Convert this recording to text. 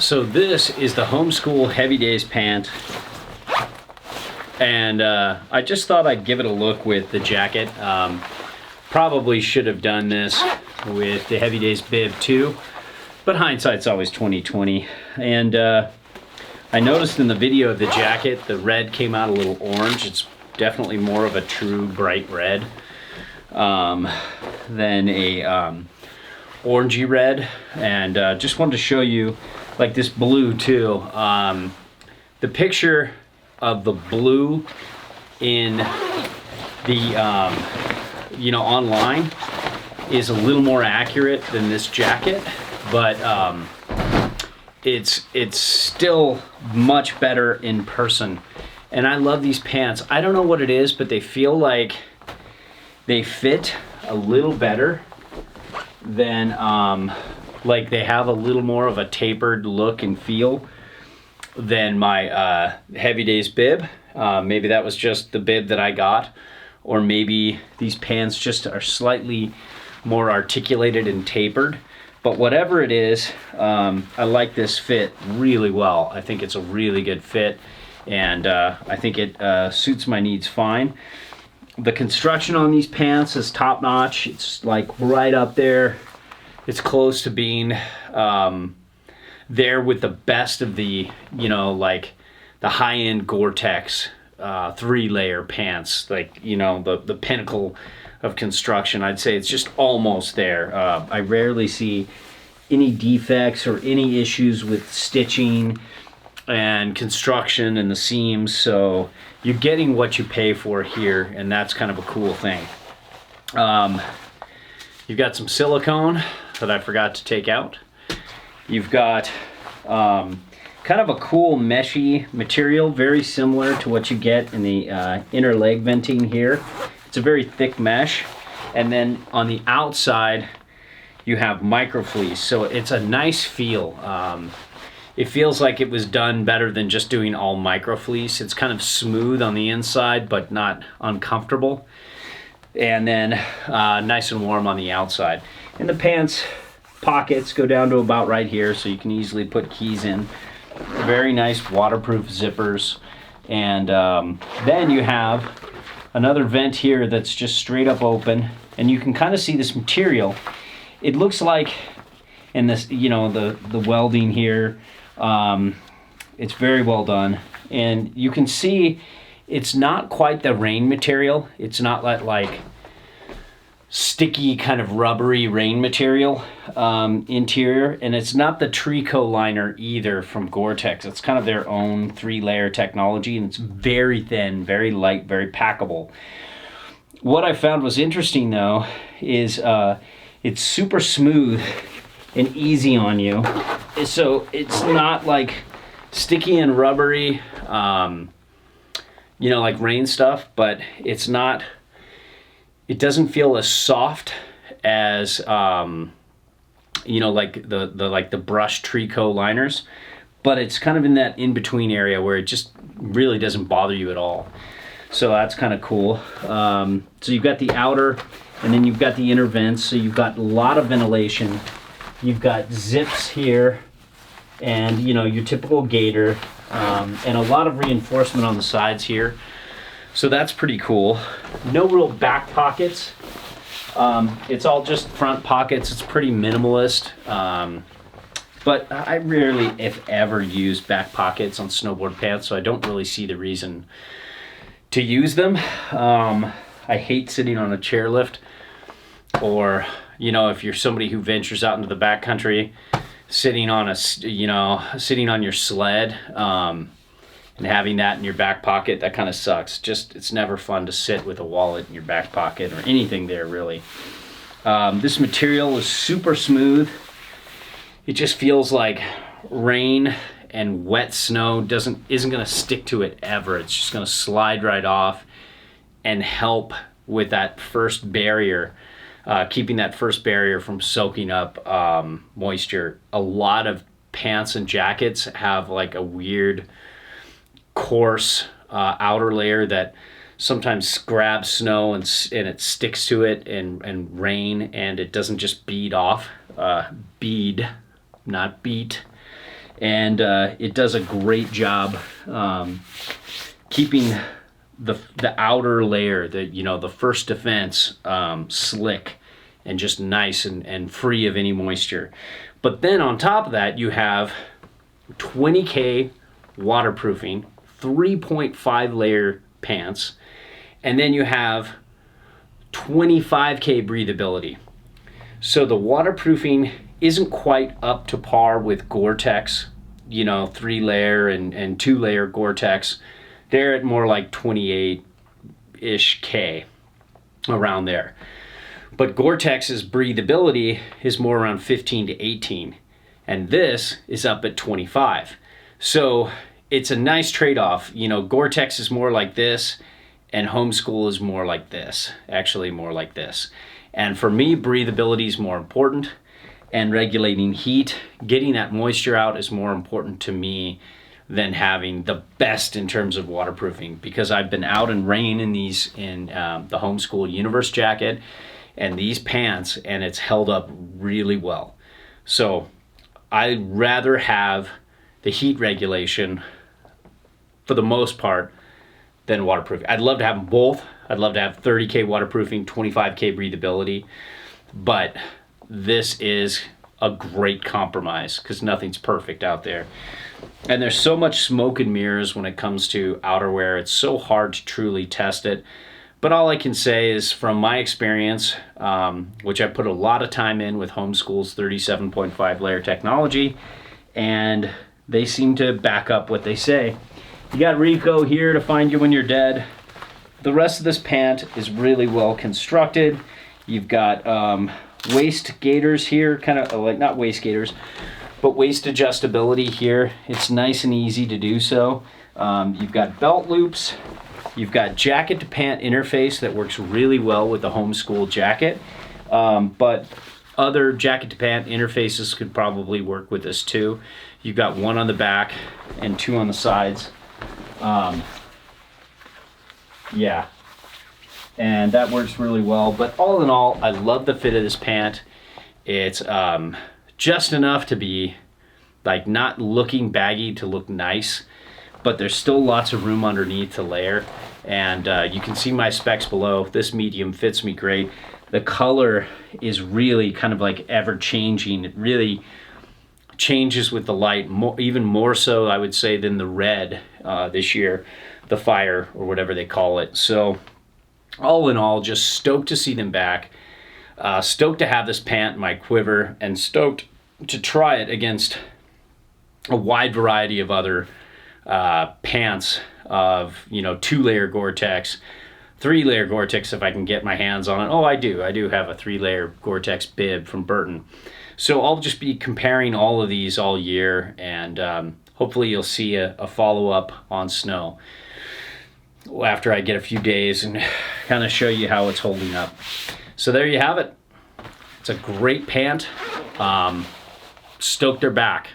So this is the Homeschool Heavy Days pant, and I just thought I'd give it a look with the jacket. Probably should have done this with the Heavy Days bib too, but hindsight's always 20/20. And I noticed in the video of the jacket, the red came out a little orange. It's definitely more of a true bright red than a orangey red. And just wanted to show you, like this blue too. The picture of the blue in the online is a little more accurate than this jacket, but it's still much better in person. And I love these pants. I don't know what it is, but they feel like they fit a little better than like they have a little more of a tapered look and feel than my Heavy Days bib. Maybe that was just the bib that I got, or maybe these pants just are slightly more articulated and tapered. But whatever it is, I like this fit really well. I think it's a really good fit, and I think it suits my needs fine. The construction on these pants is top notch. It's like right up there. It's close to being there with the best of the, like the high-end Gore-Tex 3-layer pants, like, the pinnacle of construction. I'd say it's just almost there. I rarely see any defects or any issues with stitching and construction and the seams, so you're getting what you pay for here, and that's kind of a cool thing. You've got some silicone that I forgot to take out. You've got kind of a cool meshy material, very similar to what you get in the inner leg venting here. It's a very thick mesh, and then on the outside you have microfleece, so it's a nice feel. It feels like it was done better than just doing all microfleece. It's kind of smooth on the inside, but not uncomfortable. And then nice and warm on the outside. And the pants pockets go down to about right here, so you can easily put keys in. Very nice waterproof zippers. And then you have another vent here that's just straight up open, and you can kind of see this material. It looks like in this, the welding here, it's very well done, and you can see it's not quite the rain material. It's not like sticky kind of rubbery rain material interior, and it's not the Trico liner either from Gore-Tex. It's kind of their own 3-layer technology, and it's very thin, very light, very packable. What I found was interesting though is it's super smooth and easy on you, so it's not like sticky and rubbery, like rain stuff, but it doesn't feel as soft as like the brushed Trico liners, but it's kind of in that in-between area where it just really doesn't bother you at all. So that's kind of cool. So you've got the outer, and then you've got the inner vents, so you've got a lot of ventilation. You've got zips here, and your typical gaiter, and a lot of reinforcement on the sides here. So that's pretty cool. No real back pockets. It's all just front pockets. It's pretty minimalist. But I rarely, if ever, use back pockets on snowboard pants, so I don't really see the reason to use them. I hate sitting on a chairlift, or if you're somebody who ventures out into the backcountry, sitting on your sled, and having that in your back pocket, that kind of sucks. It's never fun to sit with a wallet in your back pocket or anything there, really. This material is super smooth. It just feels like rain and wet snow isn't going to stick to it ever. It's just going to slide right off and help with that first barrier, keeping that first barrier from soaking up moisture. A lot of pants and jackets have like a weird coarse outer layer that sometimes grabs snow and it sticks to it, and rain, and it doesn't just bead off. Bead, not beat. and it does a great job keeping the outer layer, the first defense, slick and just nice and free of any moisture. But then on top of that, you have 20K waterproofing, 3.5 layer pants, and then you have 25K breathability. So the waterproofing isn't quite up to par with Gore-Tex, 3-layer and 2-layer Gore-Tex. They're at more like 28-ish K, around there. But Gore-Tex's breathability is more around 15 to 18, and this is up at 25. So it's a nice trade-off. Gore-Tex is more like this, and Homeschool is more like this, actually more like this. And for me, breathability is more important, and regulating heat, getting that moisture out is more important to me than having the best in terms of waterproofing, because I've been out in rain in the Homeschool Universe jacket and these pants, and it's held up really well. So I'd rather have the heat regulation for the most part than waterproofing. I'd love to have them both. I'd love to have 30K waterproofing, 25K breathability, but this is a great compromise because nothing's perfect out there. And there's so much smoke and mirrors when it comes to outerwear. It's so hard to truly test it. But all I can say is from my experience, which I put a lot of time in with Homeschool's 37.5 layer technology, and they seem to back up what they say. You got Rico here to find you when you're dead. The rest of this pant is really well constructed. You've got waist gaiters here, kind of like, not waist gaiters, but waist adjustability here. It's nice and easy to do so. You've got belt loops. You've got jacket to pant interface that works really well with the Homeschool jacket. But other jacket to pant interfaces could probably work with this too. You've got one on the back and two on the sides. Yeah, and that works really well. But all in all, I love the fit of this pant. It's just enough to be like not looking baggy to look nice, but there's still lots of room underneath to layer. And you can see my specs below. This medium fits me great. The color is really kind of like ever changing. It really changes with the light, even more so I would say than the red this year, the fire or whatever they call it. So all in all, just stoked to see them back, stoked to have this pant in my quiver, and stoked to try it against a wide variety of other pants of 2-layer Gore-Tex, 3-layer Gore-Tex if I can get my hands on it. Oh, I do have a 3-layer Gore-Tex bib from Burton. So I'll just be comparing all of these all year, and hopefully you'll see a follow-up on snow after I get a few days and kind of show you how it's holding up. So there you have it. It's a great pant. Stoked they're back.